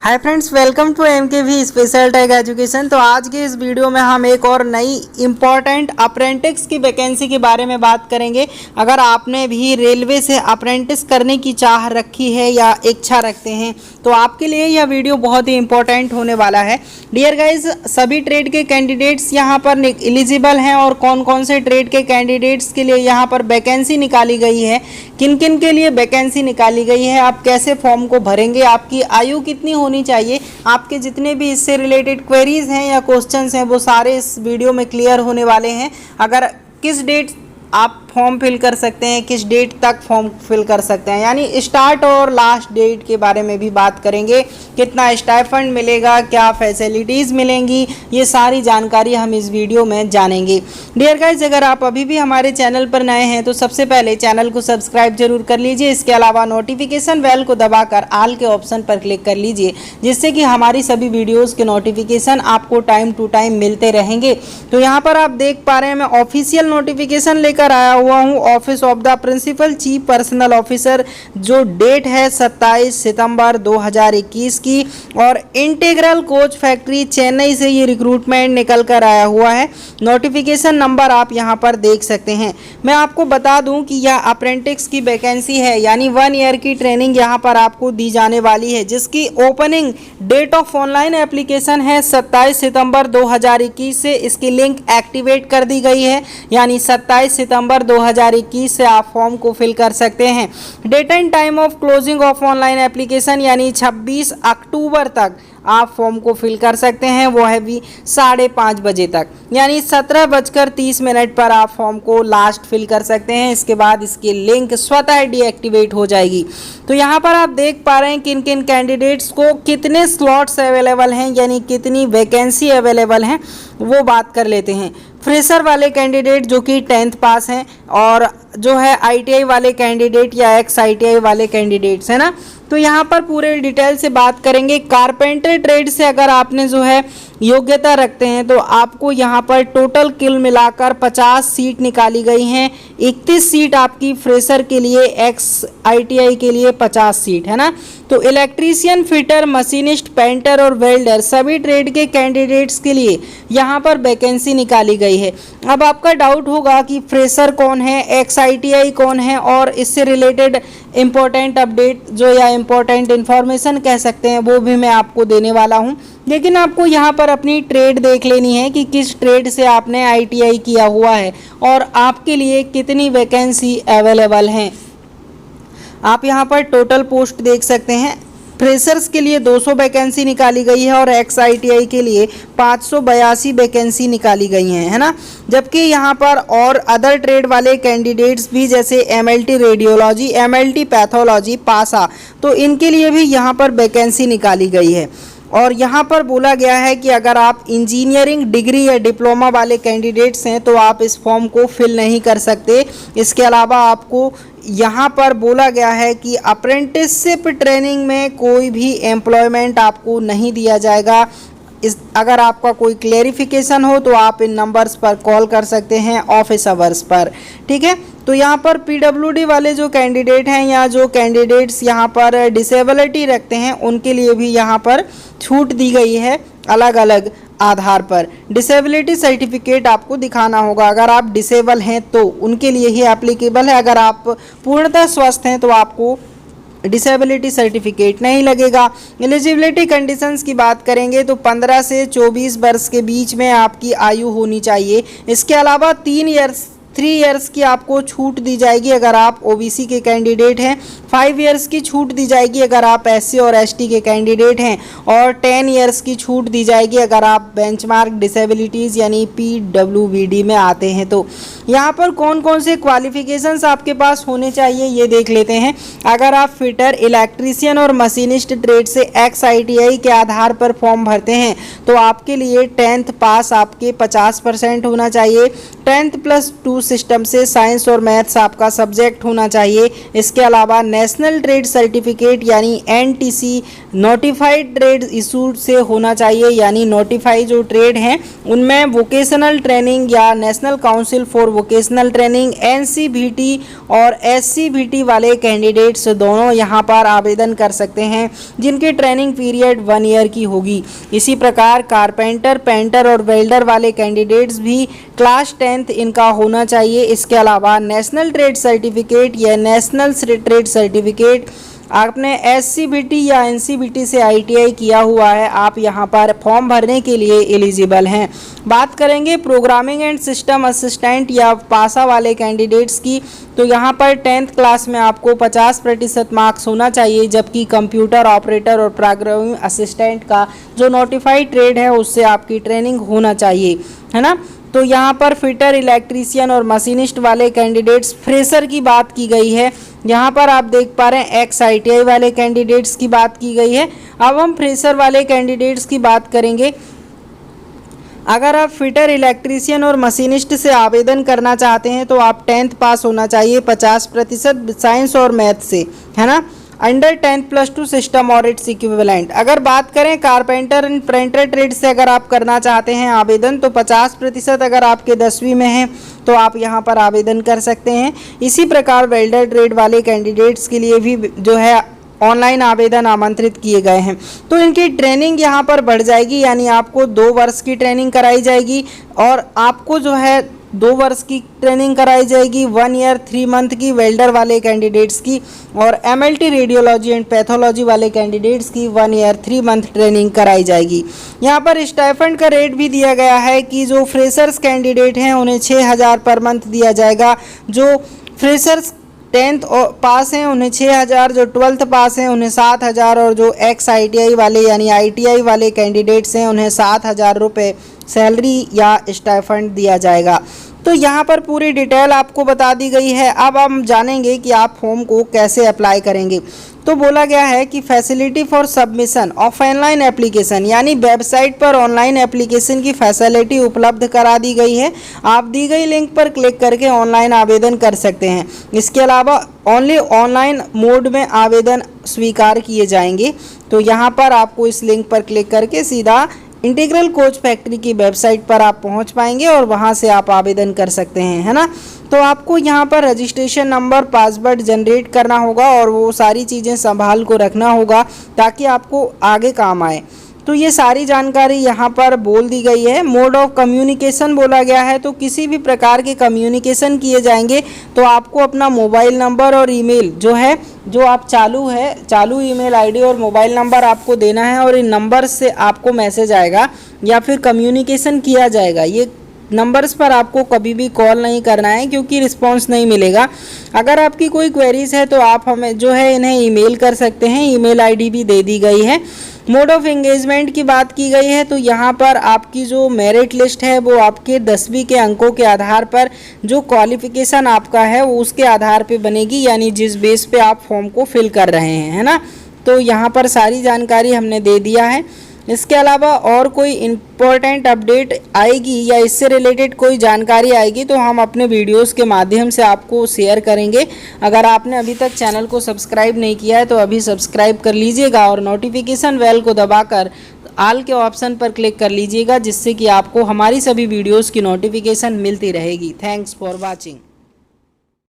Hi friends, welcome to MKV special tag education. तो आज के इस वीडियो में हम एक और नई इम्पॉर्टेंट अप्रेंटिस की वैकेंसी के बारे में बात करेंगे। अगर आपने भी रेलवे से अप्रेंटिस करने की चाह रखी है या इच्छा रखते हैं तो आपके लिए यह वीडियो बहुत ही इम्पोर्टेंट होने वाला है। डियर गाइज, सभी ट्रेड के कैंडिडेट्स यहाँ पर एलिजिबल हैं और कौन कौन से ट्रेड के कैंडिडेट्स के लिए यहाँ पर वैकेंसी निकाली गई है, किन किन के लिए वैकेंसी निकाली गई है, आप कैसे फॉर्म को भरेंगे, आपकी आयु कितनी होनी चाहिए, आपके जितने भी इससे रिलेटेड क्वेरीज हैं या क्वेश्चंस हैं वो सारे इस वीडियो में क्लियर होने वाले हैं। अगर किस डेट आप फॉर्म फिल कर सकते हैं, किस डेट तक फॉर्म फिल कर सकते हैं, यानी स्टार्ट और लास्ट डेट के बारे में भी बात करेंगे। कितना स्टाइपेंड मिलेगा, क्या फैसिलिटीज़ मिलेंगी, ये सारी जानकारी हम इस वीडियो में जानेंगे। डियर गाइज, अगर आप अभी भी हमारे चैनल पर नए हैं तो सबसे पहले चैनल को सब्सक्राइब जरूर कर लीजिए। इसके अलावा नोटिफिकेशन बेल को दबाकर ऑल के ऑप्शन पर क्लिक कर लीजिए, जिससे कि हमारी सभी वीडियोज़ के नोटिफिकेशन आपको टाइम टू टाइम मिलते रहेंगे। तो यहाँ पर आप देख पा रहे हैं, मैं ऑफिशियल नोटिफिकेशन लेकर आया हुआ हूँ office of the principal chief personal officer, जो डेट है 27 सितंबर 2021 की, और इंटीग्रल कोच फैक्ट्री चेन्नई से ये रिक्रूटमेंट निकल कर आया हुआ है। नोटिफिकेशन नंबर आप यहाँ पर देख सकते हैं। मैं आपको बता दूं कि यह अप्रेंटिस की वैकेंसी है, यानी 1 ईयर की ट्रेनिंग यहाँ पर आपको दी जाने वाली है, जिसकी opening date of online application है 27 सितंबर 2021 से। इसकी लिंक एक्टिवेट कर दी गई है, यानी 27 सितंबर 2021 से आप फॉर्म को फिल कर सकते हैं। Date and time of closing of online application यानी 26 अक्टूबर तक आप फॉर्म को फिल कर सकते हैं, वो है भी 5:30 बजे तक, यानी 17:30 पर आप फॉर्म को लास्ट फिल कर सकते हैं। इसके बाद इसकी लिंक स्वतः डीएक्टिवेट हो जाएगी। तो यहाँ पर आप देख पा रहे हैं किन किन कैंडिडेट्स को कितने स्लॉट्स अवेलेबल हैं, यानी कितनी वैकेंसी अवेलेबल हैं, वो बात कर लेते हैं। फ्रेशर वाले कैंडिडेट जो कि 10th पास हैं, और जो है आईटीआई वाले कैंडिडेट या एक्स आईटीआई वाले कैंडिडेट्स है ना, तो यहाँ पर पूरे डिटेल से बात करेंगे। कारपेंटर ट्रेड से अगर आपने जो है योग्यता रखते हैं तो आपको यहाँ पर टोटल किल मिलाकर 50 सीट निकाली गई हैं। 31 सीट आपकी फ्रेशर के लिए, एक्स आईटीआई के लिए 50 सीट है ना। तो इलेक्ट्रीशियन, फिटर, मशीनिस्ट, पेंटर और वेल्डर सभी ट्रेड के कैंडिडेट्स के लिए यहाँ पर वैकेंसी निकाली गई है। अब आपका डाउट होगा कि फ्रेशर कौन है, एक्स आईटीआई कौन है, और इससे रिलेटेड इम्पोर्टेंट अपडेट जो या इम्पोर्टेंट इन्फॉर्मेशन कह सकते हैं वो भी मैं आपको देने वाला हूँ। लेकिन आपको यहाँ पर अपनी ट्रेड देख लेनी है कि किस ट्रेड से आपने आईटीआई किया हुआ है और आपके लिए कितनी वैकेंसी अवेलेबल हैं। आप यहाँ पर टोटल पोस्ट देख सकते हैं। फ्रेशर्स के लिए 200 वैकेंसी निकाली गई है और एक्स आईटीआई के लिए 582 वैकेंसी निकाली गई हैं, है ना। जबकि यहाँ पर और अदर ट्रेड वाले कैंडिडेट्स भी, जैसे एमएलटी रेडियोलॉजी, एमएलटी पैथोलॉजी, पासा, तो इनके लिए भी यहाँ पर वैकेंसी निकाली गई है। और यहाँ पर बोला गया है कि अगर आप इंजीनियरिंग डिग्री या डिप्लोमा वाले कैंडिडेट्स हैं तो आप इस फॉर्म को फिल नहीं कर सकते। इसके अलावा आपको यहाँ पर बोला गया है कि अप्रेंटिसशिप ट्रेनिंग में कोई भी एम्प्लॉयमेंट आपको नहीं दिया जाएगा। अगर आपका कोई क्लेरिफिकेशन हो तो आप इन नंबर्स पर कॉल कर सकते हैं ऑफिस आवर्स पर, ठीक है। तो यहाँ पर पीडब्ल्यूडी वाले जो कैंडिडेट हैं या जो कैंडिडेट्स यहाँ पर डिसेबिलिटी रखते हैं उनके लिए भी यहाँ पर छूट दी गई है अलग अलग आधार पर। डिसेबिलिटी सर्टिफिकेट आपको दिखाना होगा। अगर आप डिसेबल हैं तो उनके लिए ही एप्लीकेबल है। अगर आप पूर्णतः स्वस्थ हैं तो आपको डिसेबिलिटी सर्टिफिकेट नहीं लगेगा। एलिजिबिलिटी कंडीशंस की बात करेंगे तो 15 से 24 वर्ष के बीच में आपकी आयु होनी चाहिए। इसके अलावा 3 इयर्स की आपको छूट दी जाएगी अगर आप ओबीसी के कैंडिडेट हैं, 5 इयर्स की छूट दी जाएगी अगर आप एससी और एसटी के कैंडिडेट हैं, और 10 इयर्स की छूट दी जाएगी अगर आप बेंचमार्क डिसेबिलिटीज़ यानी पीडब्ल्यूबीडी में आते हैं। तो यहाँ पर कौन कौन से क्वालिफिकेशंस आपके पास होने चाहिए ये देख लेते हैं। अगर आप फिटर, इलेक्ट्रीशियन और मशीनिस्ट ट्रेड से एक्स आईटीआई के आधार पर फॉर्म भरते हैं तो आपके लिए 10th पास आपके 50% होना चाहिए। 10th + 2 सिस्टम से साइंस और मैथ्स आपका सब्जेक्ट होना चाहिए। इसके अलावा नेशनल ट्रेड सर्टिफिकेट यानी एनटीसी नोटिफाइड ट्रेड इशूड से होना चाहिए, यानी नोटिफाई जो ट्रेड हैं उनमें वोकेशनल ट्रेनिंग या national council for vocational training NCVT और एससीवीटी वाले कैंडिडेट्स दोनों यहाँ पर आवेदन कर सकते हैं, जिनकी ट्रेनिंग पीरियड 1 ईयर की होगी। इसी प्रकार कारपेंटर, पेंटर और वेल्डर वाले कैंडिडेट्स भी क्लास 10th इनका होना चाहिए। इसके अलावा नेशनल ट्रेड सर्टिफिकेट या नेशनल ट्रेड सर्टिफिकेट आपने एससीबीटी या एनसीबीटी से आईटीआई किया हुआ है, आप यहाँ पर फॉर्म भरने के लिए एलिजिबल हैं। बात करेंगे प्रोग्रामिंग एंड सिस्टम असिस्टेंट या पासा वाले कैंडिडेट्स की, तो यहाँ पर 10th क्लास में आपको 50% मार्क्स होना चाहिए, जबकि कंप्यूटर ऑपरेटर और प्रोग्रामिंग असिस्टेंट का जो नोटिफाइड ट्रेड है उससे आपकी ट्रेनिंग होना चाहिए, है ना। तो यहाँ पर फिटर, इलेक्ट्रीशियन और मशीनिस्ट वाले कैंडिडेट्स, फ्रेशर की बात की गई है। यहाँ पर आप देख पा रहे हैं एक्स आईटीआई वाले कैंडिडेट्स की बात की गई है। अब हम फ्रेशर वाले कैंडिडेट्स की बात करेंगे। अगर आप फिटर, इलेक्ट्रीशियन और मशीनिस्ट से आवेदन करना चाहते हैं तो आप 10th पास होना चाहिए 50% साइंस और मैथ से, है ना। अंडर 10th+2 सिस्टम और इट्स इक्विवेलेंट। अगर बात करें कारपेंटर एंड पेंटर ट्रेड से अगर आप करना चाहते हैं आवेदन तो 50% अगर आपके 10वीं में हैं तो आप यहाँ पर आवेदन कर सकते हैं। इसी प्रकार वेल्डर ट्रेड वाले कैंडिडेट्स के लिए भी जो है ऑनलाइन आवेदन आमंत्रित किए गए हैं। तो इनकी ट्रेनिंग यहाँ पर बढ़ जाएगी, यानी आपको 2 वर्ष की ट्रेनिंग कराई जाएगी और आपको जो है 2 वर्ष की ट्रेनिंग कराई जाएगी, 1 ईयर 3 मंथ की वेल्डर वाले कैंडिडेट्स की, और एमएलटी रेडियोलॉजी एंड पैथोलॉजी वाले कैंडिडेट्स की 1 ईयर 3 मंथ ट्रेनिंग कराई जाएगी। यहाँ पर स्टाइपेंड का रेट भी दिया गया है कि जो फ्रेशर्स कैंडिडेट हैं उन्हें 6000 पर मंथ दिया जाएगा। जो फ्रेशर्स 10th पास हैं उन्हें 6000, जो 12th पास हैं उन्हें 7000 और जो एक्स आईटीआई वाले यानी आईटीआई वाले कैंडिडेट्स हैं उन्हें 7000 रुपये सैलरी या स्टाइपेंड दिया जाएगा। तो यहाँ पर पूरी डिटेल आपको बता दी गई है। अब हम जानेंगे कि आप फॉर्म को कैसे अप्लाई करेंगे। तो बोला गया है कि facility for submission of online application, यानी वेबसाइट पर ऑनलाइन एप्लीकेशन की फैसिलिटी उपलब्ध करा दी गई है। आप दी गई लिंक पर क्लिक करके ऑनलाइन आवेदन कर सकते हैं। इसके अलावा ओनली ऑनलाइन मोड में आवेदन स्वीकार किए जाएंगे। तो यहाँ पर आपको इस लिंक पर क्लिक करके सीधा इंटीग्रल कोच फैक्ट्री की वेबसाइट पर आप पहुंच पाएंगे और वहां से आप आवेदन कर सकते हैं, है ना। तो आपको यहां पर रजिस्ट्रेशन नंबर, पासवर्ड जनरेट करना होगा और वो सारी चीज़ें संभाल को रखना होगा ताकि आपको आगे काम आए। तो ये सारी जानकारी यहाँ पर बोल दी गई है। मोड ऑफ कम्युनिकेशन बोला गया है, तो किसी भी प्रकार के कम्युनिकेशन किए जाएंगे तो आपको अपना मोबाइल नंबर और ईमेल जो है, जो आप चालू ईमेल आईडी और मोबाइल नंबर आपको देना है और इन नंबर से आपको मैसेज आएगा या फिर कम्युनिकेशन किया जाएगा। ये नंबर्स पर आपको कभी भी कॉल नहीं करना है क्योंकि रिस्पांस नहीं मिलेगा। अगर आपकी कोई क्वेरीज है तो आप हमें जो है इन्हें ईमेल कर सकते हैं, ईमेल आईडी भी दे दी गई है। मोड ऑफ एंगेजमेंट की बात की गई है, तो यहाँ पर आपकी जो मेरिट लिस्ट है वो आपके 10वीं के अंकों के आधार पर जो क्वालिफिकेशन आपका है वो उसके आधार पे बनेगी, यानी जिस बेस पे आप फॉर्म को फिल कर रहे हैं, है ना। तो यहाँ पर सारी जानकारी हमने दे दिया है। इसके अलावा और कोई इम्पोर्टेंट अपडेट आएगी या इससे रिलेटेड कोई जानकारी आएगी तो हम अपने वीडियोस के माध्यम से आपको शेयर करेंगे। अगर आपने अभी तक चैनल को सब्सक्राइब नहीं किया है तो अभी सब्सक्राइब कर लीजिएगा और नोटिफिकेशन बेल को दबाकर ऑल के ऑप्शन पर क्लिक कर लीजिएगा, जिससे कि आपको हमारी सभी वीडियोस की नोटिफिकेशन मिलती रहेगी। Thanks for watching.